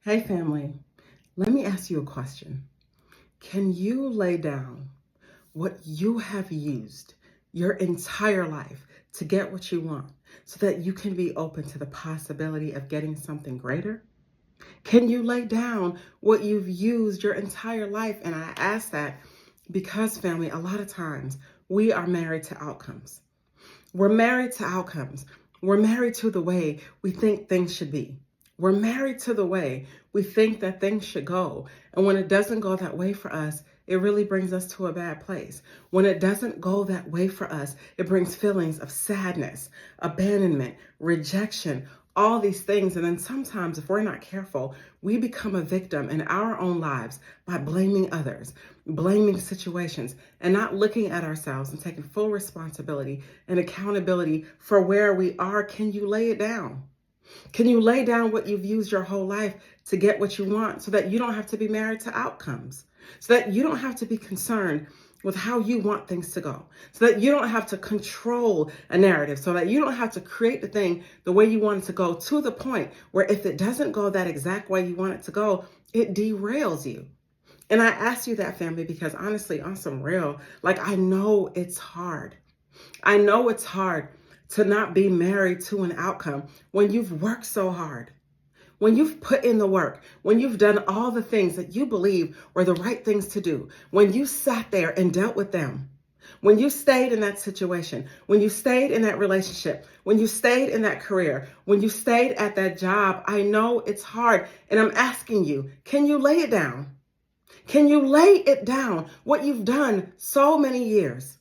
Hey family, let me ask you a question. Can you lay down what you have used your entire life to get what you want so that you can be open to the possibility of getting something greater? Can you lay down what you've used your entire life? And I ask that because, family, a lot of times we are married to outcomes. We're married to outcomes. We're married to the way we think things should be. We're married to the way we think that things should go. And when it doesn't go that way for us, it really brings us to a bad place. When it doesn't go that way for us, it brings feelings of sadness, abandonment, rejection, all these things. And then sometimes, if we're not careful, we become a victim in our own lives by blaming others, blaming situations, and not looking at ourselves and taking full responsibility and accountability for where we are. Can you lay it down? Can you lay down what you've used your whole life to get what you want so that you don't have to be married to outcomes, so that you don't have to be concerned with how you want things to go, so that you don't have to control a narrative, so that you don't have to create the thing the way you want it to go, to the point where if it doesn't go that exact way you want it to go, it derails you. And I ask you that, family, because honestly, on some real, I know it's hard. I know it's hard to not be married to an outcome when you've worked so hard, when you've put in the work, when you've done all the things that you believe were the right things to do, when you sat there and dealt with them, when you stayed in that situation, when you stayed in that relationship, when you stayed in that career, when you stayed at that job. I know it's hard. And I'm asking you, can you lay it down? Can you lay it down, what you've done so many years?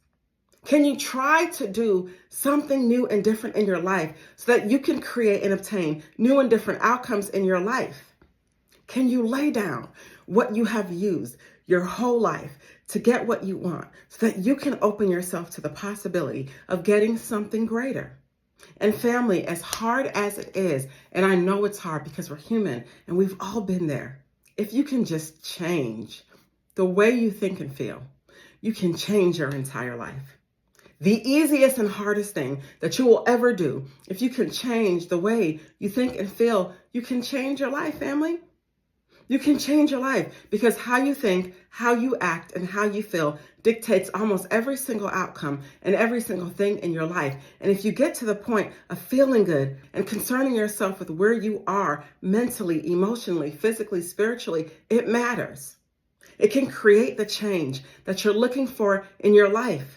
Can you try to do something new and different in your life so that you can create and obtain new and different outcomes in your life? Can you lay down what you have used your whole life to get what you want so that you can open yourself to the possibility of getting something greater? And family, as hard as it is, and I know it's hard because we're human and we've all been there, if you can just change the way you think and feel, you can change your entire life. The easiest and hardest thing that you will ever do, if you can change the way you think and feel, you can change your life, family. You can change your life because how you think, how you act, and how you feel dictates almost every single outcome and every single thing in your life. And if you get to the point of feeling good and concerning yourself with where you are mentally, emotionally, physically, spiritually, it matters. It can create the change that you're looking for in your life.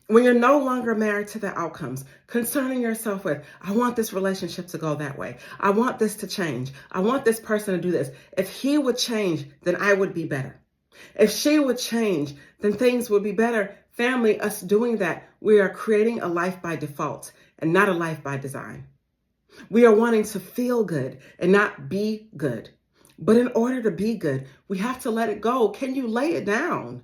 When you're no longer married to the outcomes, concerning yourself with, I want this relationship to go that way. I want this to change. I want this person to do this. If he would change, then I would be better. If she would change, then things would be better. Family, us doing that, we are creating a life by default and not a life by design. We are wanting to feel good and not be good. But in order to be good, we have to let it go. Can you lay it down?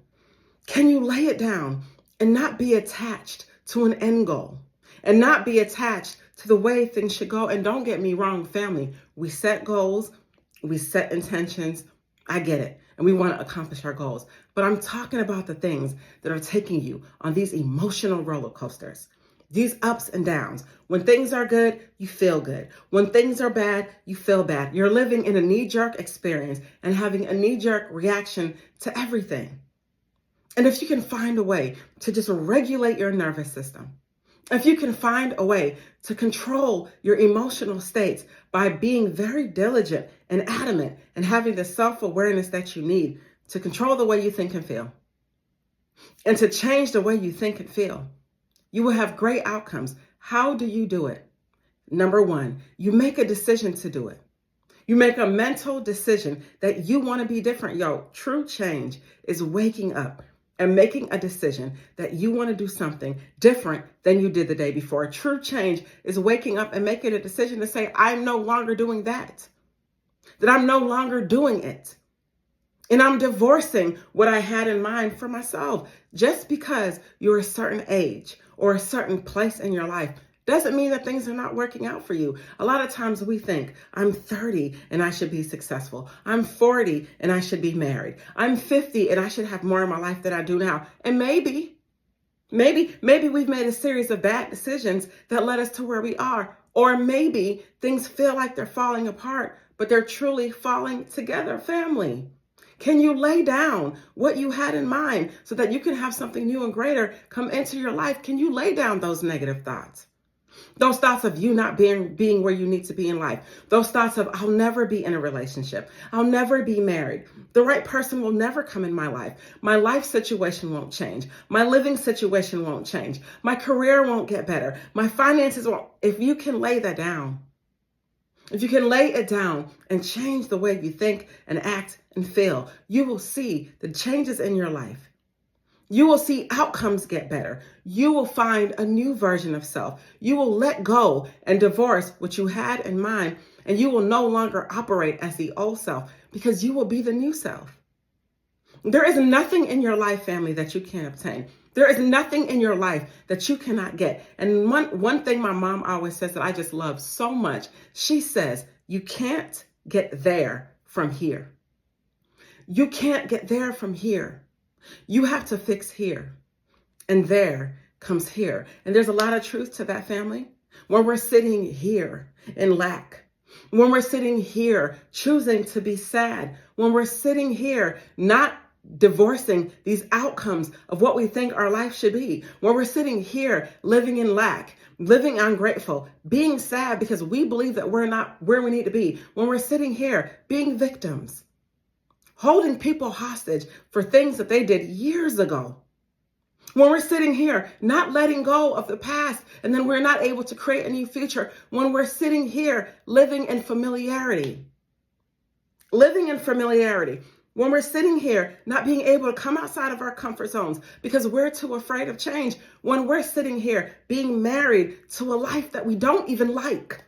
Can you lay it down and not be attached to an end goal and not be attached to the way things should go? And don't get me wrong, family, we set goals, we set intentions. I get it. And we want to accomplish our goals. But I'm talking about the things that are taking you on these emotional roller coasters, these ups and downs. When things are good, you feel good. When things are bad, you feel bad. You're living in a knee-jerk experience and having a knee-jerk reaction to everything. And if you can find a way to just regulate your nervous system, if you can find a way to control your emotional states by being very diligent and adamant and having the self-awareness that you need to control the way you think and feel, and to change the way you think and feel, you will have great outcomes. How do you do it? Number one, you make a decision to do it. You make a mental decision that you want to be different. Yo, true change is waking up and making a decision that you want to do something different than you did the day before. True change is waking up and making a decision to say, I'm no longer doing that I'm no longer doing it. And I'm divorcing what I had in mind for myself. Just because you're a certain age or a certain place in your life doesn't mean that things are not working out for you. A lot of times we think, I'm 30 and I should be successful. I'm 40 and I should be married. I'm 50 and I should have more in my life than I do now. And maybe we've made a series of bad decisions that led us to where we are. Or maybe things feel like they're falling apart, but they're truly falling together, family? Can you lay down what you had in mind so that you can have something new and greater come into your life? Can you lay down those negative thoughts? Those thoughts of you not being where you need to be in life. Those thoughts of I'll never be in a relationship. I'll never be married. The right person will never come in my life. My life situation won't change. My living situation won't change. My career won't get better. My finances won't. If you can lay that down, if you can lay it down and change the way you think and act and feel, you will see the changes in your life. You will see outcomes get better. You will find a new version of self. You will let go and divorce what you had in mind, and you will no longer operate as the old self because you will be the new self. There is nothing in your life, family, that you can't obtain. There is nothing in your life that you cannot get. And one thing my mom always says that I just love so much, she says, you can't get there from here. You can't get there from here. You have to fix here. And there comes here. And there's a lot of truth to that, family. When we're sitting here in lack, when we're sitting here choosing to be sad, when we're sitting here not divorcing these outcomes of what we think our life should be, when we're sitting here living in lack, living ungrateful, being sad because we believe that we're not where we need to be, when we're sitting here being victims, holding people hostage for things that they did years ago. When we're sitting here, not letting go of the past, and then we're not able to create a new future. When we're sitting here, living in familiarity. When we're sitting here, not being able to come outside of our comfort zones because we're too afraid of change. When we're sitting here, being married to a life that we don't even like.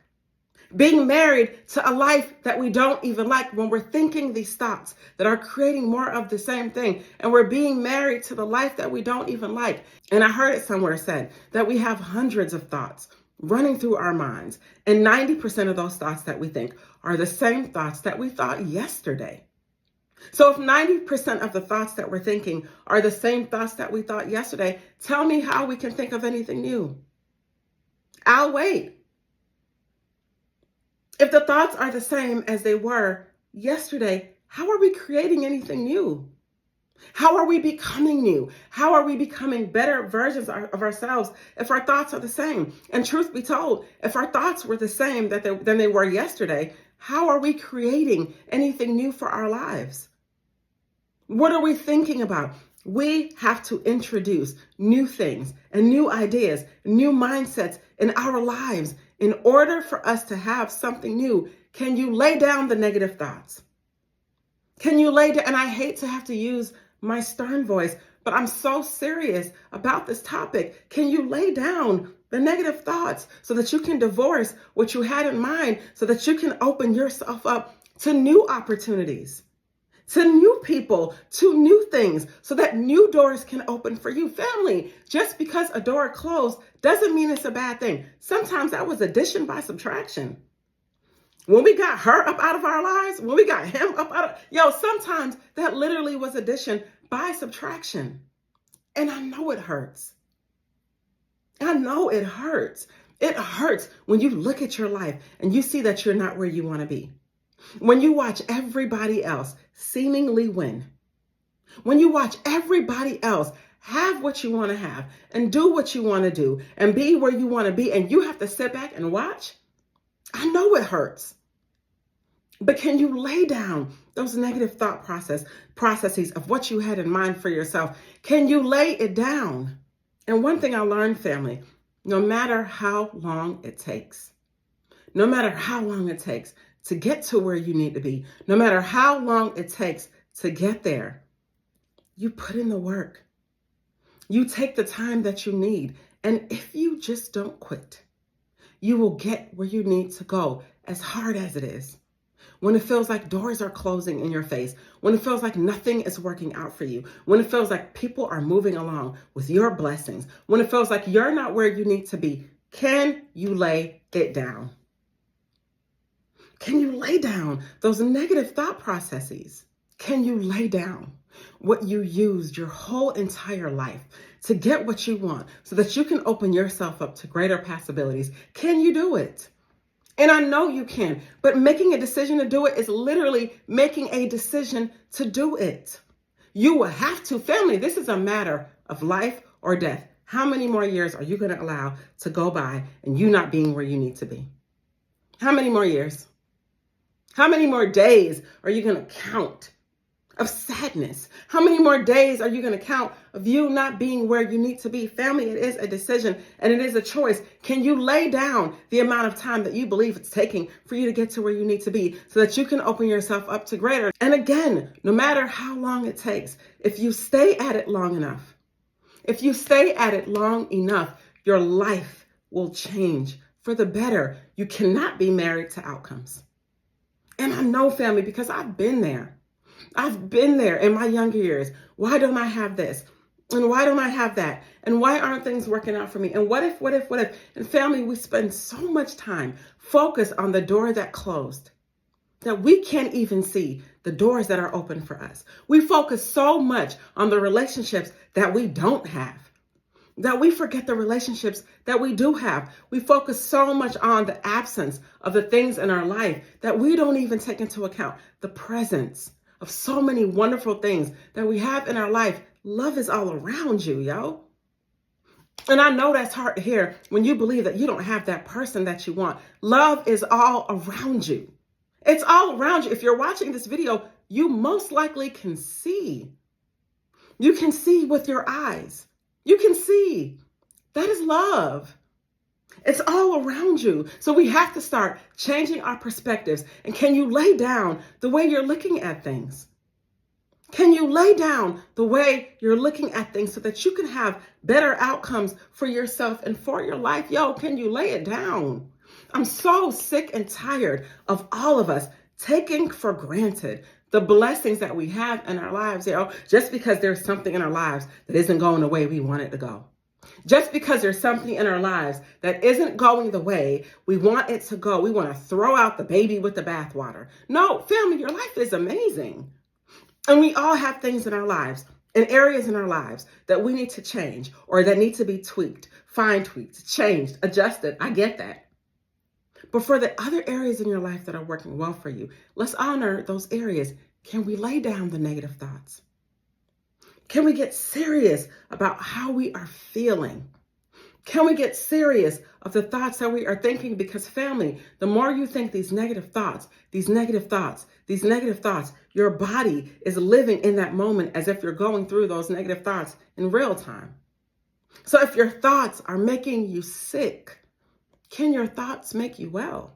Being married to a life that we don't even like, when we're thinking these thoughts that are creating more of the same thing, and we're being married to the life that we don't even like. And I heard it somewhere said that we have hundreds of thoughts running through our minds, and 90% of those thoughts that we think are the same thoughts that we thought yesterday. So if 90% of the thoughts that we're thinking are the same thoughts that we thought yesterday, tell me how we can think of anything new. I'll wait. If the thoughts are the same as they were yesterday, how are we creating anything new? How are we becoming new? How are we becoming better versions of ourselves if our thoughts are the same? And truth be told, if our thoughts were the same than they were yesterday, how are we creating anything new for our lives? What are we thinking about? We have to introduce new things and new ideas, new mindsets in our lives in order for us to have something new. Can you lay down the negative thoughts? Can you lay down, and I hate to have to use my stern voice, but I'm so serious about this topic. Can you lay down the negative thoughts so that you can divorce what you had in mind, so that you can open yourself up to new opportunities, to new people, to new things, so that new doors can open for you? Family, just because a door closed doesn't mean it's a bad thing. Sometimes that was addition by subtraction. When we got her up out of our lives, when we got him up out of, sometimes that literally was addition by subtraction. And I know it hurts. I know it hurts. It hurts when you look at your life and you see that you're not where you want to be. When you watch everybody else seemingly win. When you watch everybody else have what you want to have and do what you want to do and be where you want to be, and you have to sit back and watch. I know it hurts. But can you lay down those negative thought processes of what you had in mind for yourself? Can you lay it down? And one thing I learned, family, no matter how long it takes to get to where you need to be, no matter how long it takes to get there, you put in the work. You take the time that you need. And if you just don't quit, you will get where you need to go, as hard as it is. When it feels like doors are closing in your face, when it feels like nothing is working out for you, when it feels like people are moving along with your blessings, when it feels like you're not where you need to be, can you lay it down? Can you lay down those negative thought processes? Can you lay down what you used your whole entire life to get what you want so that you can open yourself up to greater possibilities? Can you do it? And I know you can, but making a decision to do it is literally making a decision to do it. You will have to. Family, this is a matter of life or death. How many more years are you going to allow to go by and you not being where you need to be? How many more years? How many more days are you going to count of sadness? How many more days are you going to count of you not being where you need to be? Family, it is a decision and it is a choice. Can you lay down the amount of time that you believe it's taking for you to get to where you need to be so that you can open yourself up to greater? And again, no matter how long it takes, if you stay at it long enough, your life will change for the better. You cannot be married to outcomes. And I know, family, because I've been there. I've been there in my younger years. Why don't I have this? And why don't I have that? And why aren't things working out for me? And what if? And family, we spend so much time focused on the door that closed that we can't even see the doors that are open for us. We focus so much on the relationships that we don't have, that we forget the relationships that we do have. We focus so much on the absence of the things in our life that we don't even take into account the presence of so many wonderful things that we have in our life. Love is all around you, yo. And I know that's hard to hear when you believe that you don't have that person that you want. Love is all around you. It's all around you. If you're watching this video, you most likely can see. You can see with your eyes. You can see. That is love. It's all around you. So we have to start changing our perspectives. And can you lay down the way you're looking at things? Can you lay down the way you're looking at things so that you can have better outcomes for yourself and for your life? Yo, can you lay it down? I'm so sick and tired of all of us taking for granted the blessings that we have in our lives, just because there's something in our lives that isn't going the way we want it to go. Just because there's something in our lives that isn't going the way we want it to go, we want to throw out the baby with the bathwater. No, family, your life is amazing. And we all have things in our lives and areas in our lives that we need to change or that need to be tweaked, fine-tweaked, changed, adjusted. I get that. But for the other areas in your life that are working well for you, let's honor those areas. Can we lay down the negative thoughts? Can we get serious about how we are feeling? Can we get serious of the thoughts that we are thinking? Because family, the more you think these negative thoughts, your body is living in that moment as if you're going through those negative thoughts in real time. So if your thoughts are making you sick, can your thoughts make you well?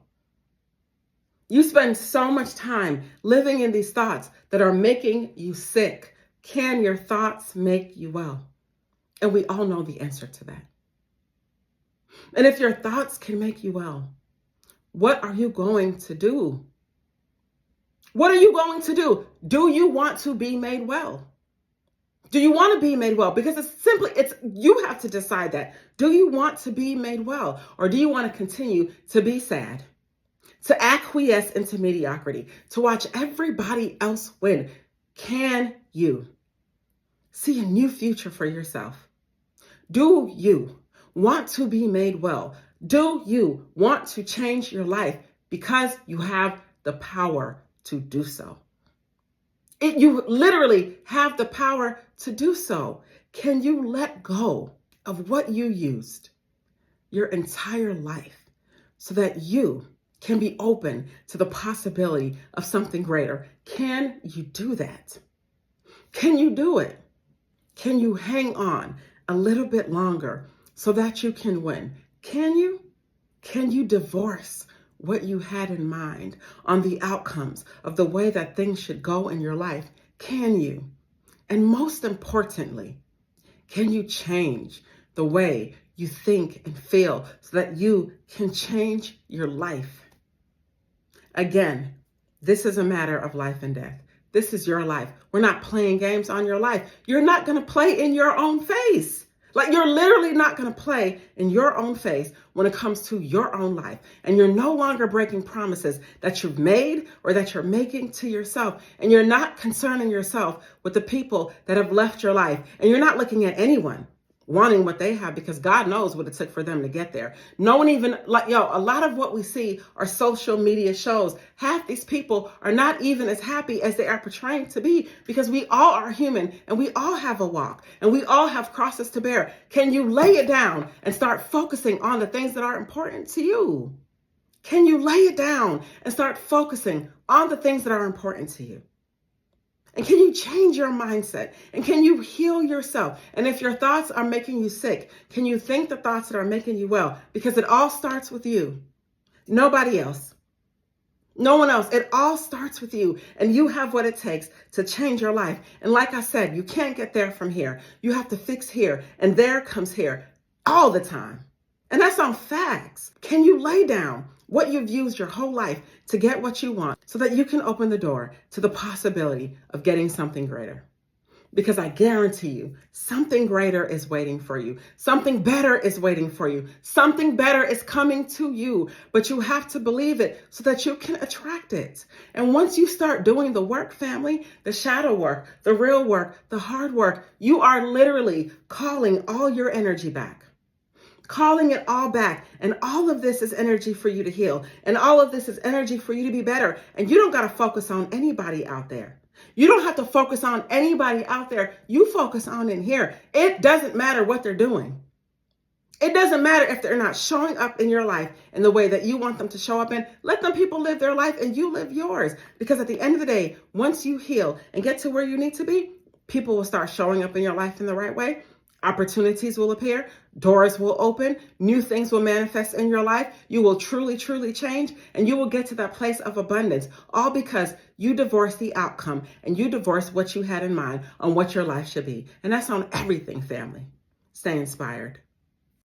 You spend so much time living in these thoughts that are making you sick. Can your thoughts make you well? And we all know the answer to that. And if your thoughts can make you well, what are you going to do? What are you going to do? Do you want to be made well? Do you want to be made well? Because you have to decide that. Do you want to be made well? Or do you want to continue to be sad? To acquiesce into mediocrity? To watch everybody else win? Can you see a new future for yourself? Do you want to be made well? Do you want to change your life because you have the power to do so? You literally have the power to do so. Can you let go of what you used your entire life so that you can be open to the possibility of something greater? Can you do that? Can you do it? Can you hang on a little bit longer so that you can win? Can you? Can you divorce what you had in mind on the outcomes of the way that things should go in your life? Can you? And most importantly, can you change the way you think and feel so that you can change your life? Again, this is a matter of life and death. This is your life. We're not playing games on your life. You're not going to play in your own face. Like, you're literally not going to play in your own face when it comes to your own life. And you're no longer breaking promises that you've made or that you're making to yourself. And you're not concerning yourself with the people that have left your life. And you're not looking at anyone wanting what they have, because God knows what it took for them to get there. No one even, like, a lot of what we see are social media shows. Half these people are not even as happy as they are portraying to be, because we all are human and we all have a walk and we all have crosses to bear. Can you lay it down and start focusing on the things that are important to you? Can you lay it down and start focusing on the things that are important to you? And can you change your mindset? And can you heal yourself? And if your thoughts are making you sick, can you think the thoughts that are making you well? Because it all starts with you. Nobody else. No one else. It all starts with you. And you have what it takes to change your life. And like I said, you can't get there from here. You have to fix here. And there comes here all the time. And that's on facts. Can you lay down what you've used your whole life to get what you want, so that you can open the door to the possibility of getting something greater? Because I guarantee you, something greater is waiting for you. Something better is waiting for you. Something better is coming to you, but you have to believe it so that you can attract it. And once you start doing the work, family, the shadow work, the real work, the hard work, you are literally calling all your energy back. Calling it all back. And all of this is energy for you to heal. And all of this is energy for you to be better. And you don't got to focus on anybody out there. You don't have to focus on anybody out there. You focus on in here. It doesn't matter what they're doing. It doesn't matter if they're not showing up in your life in the way that you want them to show up in. Let them people live their life and you live yours. Because at the end of the day, once you heal and get to where you need to be, people will start showing up in your life in the right way. Opportunities will appear, doors will open, new things will manifest in your life. You will truly, truly change, and you will get to that place of abundance, all because you divorce the outcome and you divorce what you had in mind on what your life should be. And that's on everything, family. Stay inspired.